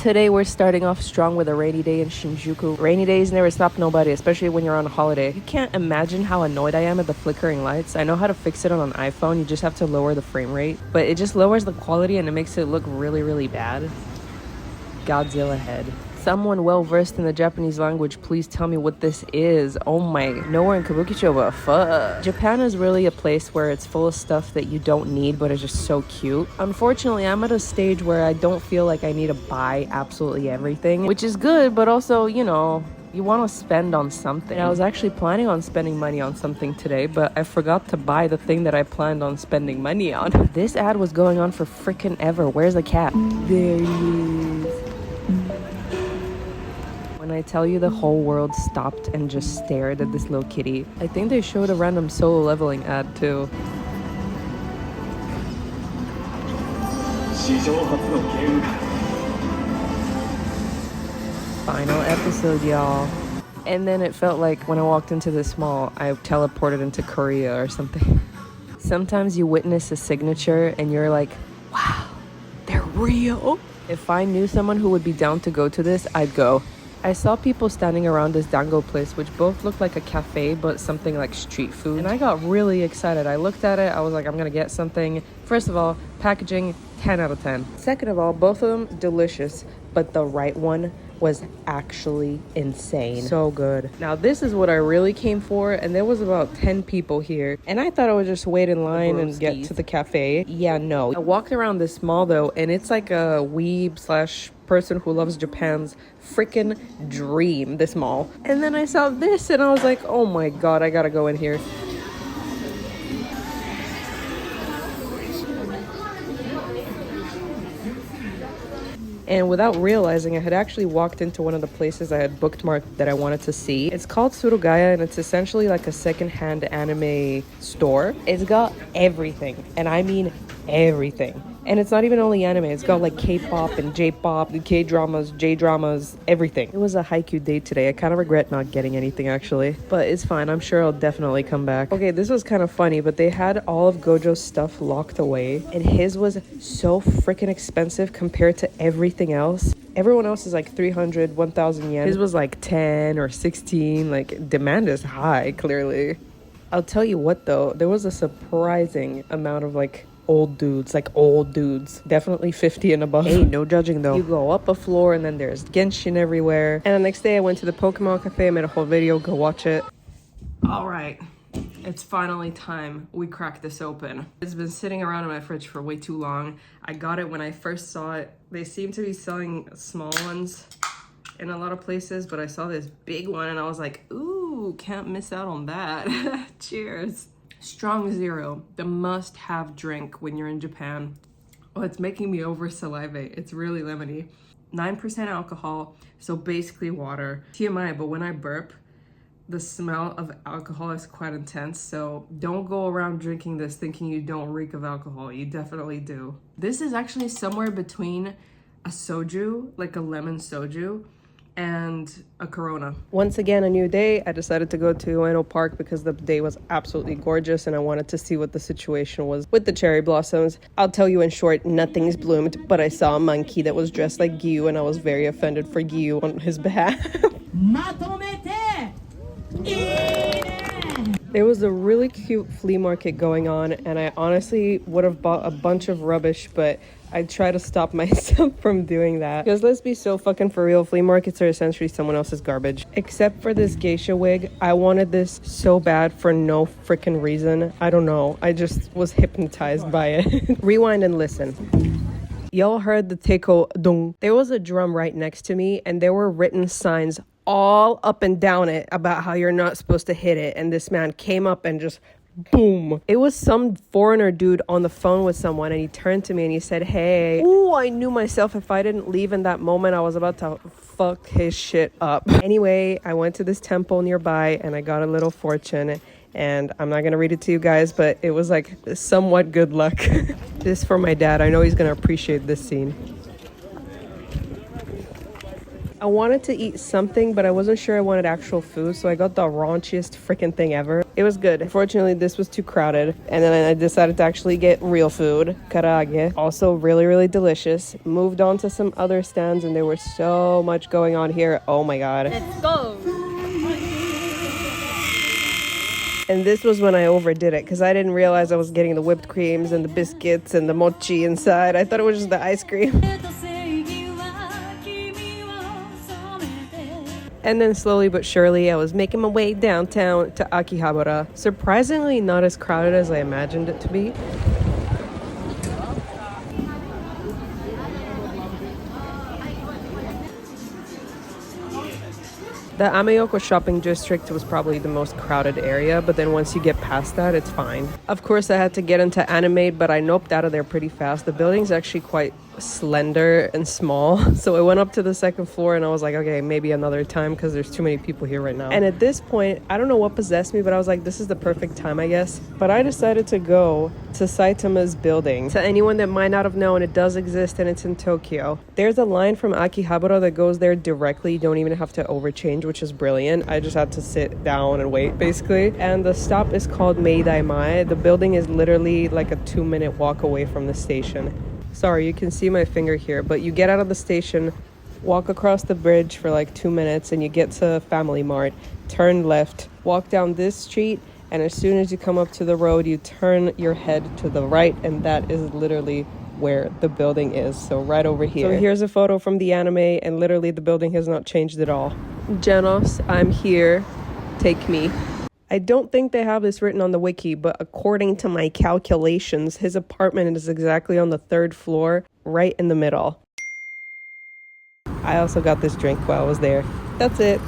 Today we're starting off strong with a rainy day in Shinjuku. Rainy days never stop nobody, especially when you're on a holiday. You can't imagine how annoyed I am at the flickering lights. I know how to fix it on an iPhone. You just have to lower the frame rate. But it just lowers the quality and it makes it look really, really bad. Godzilla head. Someone well-versed in the Japanese language, please tell me what this is. Oh my, nowhere in Kabukicho, but fuck. Japan is really a place where it's full of stuff that you don't need, but is just so cute. Unfortunately, I'm at a stage where I don't feel like I need to buy absolutely everything, which is good, but also, you know, you want to spend on something. I was actually planning on spending money on something today, but I forgot to buy the thing that I planned on spending money on. This ad was going on for frickin' ever. Where's the cat? There he is. When I tell you the whole world stopped and just stared at this little kitty. I think they showed a random solo leveling ad too. Final episode, y'all. And then it felt like when I walked into this mall, I teleported into Korea or something. Sometimes you witness a signature and you're like, wow, they're real. If I knew someone who would be down to go to this, I'd go. I saw people standing around this dango place, which both looked like a cafe, but something like street food. And I got really excited. I looked at it. I was like, I'm going to get something. First of all, packaging, 10 out of 10. Second of all, both of them delicious, but the right one was actually insane. So good. Now, this is what I really came for, and there was about 10 people here. And I thought I would just wait in line and get to the cafe. Yeah, no. I walked around this mall, though, and it's like a weeb slash person who loves Japan's freaking dream, this mall. And then I saw this and I was like, oh my god, I gotta go in here. And without realizing, I had actually walked into one of the places I had bookmarked that I wanted to see. It's called Surugaya, and it's essentially like a secondhand anime store. It's got everything, and I mean everything. And it's not even only anime, it's got like K-pop and J-pop, K-dramas, J-dramas, everything. It was a haiku day today. I kind of regret not getting anything actually, but it's fine. I'm sure I'll definitely come back. Okay, this was kind of funny, but they had all of Gojo's stuff locked away, and his was so freaking expensive compared to everything else. Everyone else is like 300, 1,000 yen. His was like 10 or 16. Like, demand is high, clearly. I'll tell you what though, there was a surprising amount of like old dudes, definitely 50 and above. Hey, no judging though. You go up a floor and then there's Genshin everywhere. And the next day I went to the Pokemon cafe. I made a whole video, go watch it. All right, it's finally time we crack this open. It's been sitting around in my fridge for way too long. I got it when I first saw it. They seem to be selling small ones in a lot of places, but I saw this big one and I was like, ooh, can't miss out on that. Cheers. Strong Zero, the must-have drink when you're in Japan. Oh, it's making me over salivate. It's really lemony. 9% alcohol, so basically water. TMI, but when I burp, the smell of alcohol is quite intense, so don't go around drinking this thinking you don't reek of alcohol. You definitely do. This is actually somewhere between a soju, like a lemon soju, and a Corona. Once again, a new day. I decided to go to Ueno Park because the day was absolutely gorgeous and I wanted to see what the situation was with the cherry blossoms. I'll tell you in short, nothing's bloomed, but I saw a monkey that was dressed like Gyu and I was very offended for Gyu on his behalf. There was a really cute flea market going on and I honestly would have bought a bunch of rubbish, but I try to stop myself from doing that. Because let's be so fucking for real, flea markets are essentially someone else's garbage. Except for this geisha wig. I wanted this so bad for no freaking reason. I don't know. I just was hypnotized by it. Rewind and listen. Y'all heard the teiko dung. There was a drum right next to me and there were written signs all up and down it about how you're not supposed to hit it. And this man came up and just boom. It was some foreigner dude on the phone with someone and he turned to me and he said, hey. Ooh, I knew myself if I didn't leave in that moment, I was about to fuck his shit up. Anyway, I went to this temple nearby and I got a little fortune. And I'm not going to read it to you guys, but it was like somewhat good luck. This is for my dad. I know he's going to appreciate this scene. I wanted to eat something, but I wasn't sure I wanted actual food, so I got the raunchiest freaking thing ever. It was good. Unfortunately, this was too crowded. And then I decided to actually get real food. Karaage. Also really, really delicious. Moved on to some other stands and there was so much going on here. Oh my god. Let's go. And this was when I overdid it because I didn't realize I was getting the whipped creams and the biscuits and the mochi inside. I thought it was just the ice cream. And then slowly but surely, I was making my way downtown to Akihabara. Surprisingly not as crowded as I imagined it to be. The Amayoko shopping district was probably the most crowded area, but then once you get past that, it's fine. Of course, I had to get into Animate, but I noped out of there pretty fast. The building's actually quite slender and small, so I went up to the second floor and I was like, okay, maybe another time because there's too many people here right now. And at this point, I don't know what possessed me, but I was like, this is the perfect time, I guess. But I decided to go to Saitama's building. To anyone that might not have known, it does exist and it's in Tokyo. There's a line from Akihabara that goes there directly. You don't even have to overchange, which is brilliant. I just had to sit down and wait, basically. And the stop is called Meidaimai. The building is literally like a 2-minute walk away from the station. Sorry, you can see my finger here, but you get out of the station, walk across the bridge for like 2 minutes, and you get to Family Mart. Turn left, walk down this street, and as soon as you come up to the road, you turn your head to the right, and that is literally where the building is. So right over here. So here's a photo from the anime, and literally the building has not changed at all. Genos, I'm here. Take me. I don't think they have this written on the wiki, but according to my calculations, his apartment is exactly on the 3rd floor, right in the middle. I also got this drink while I was there. That's it.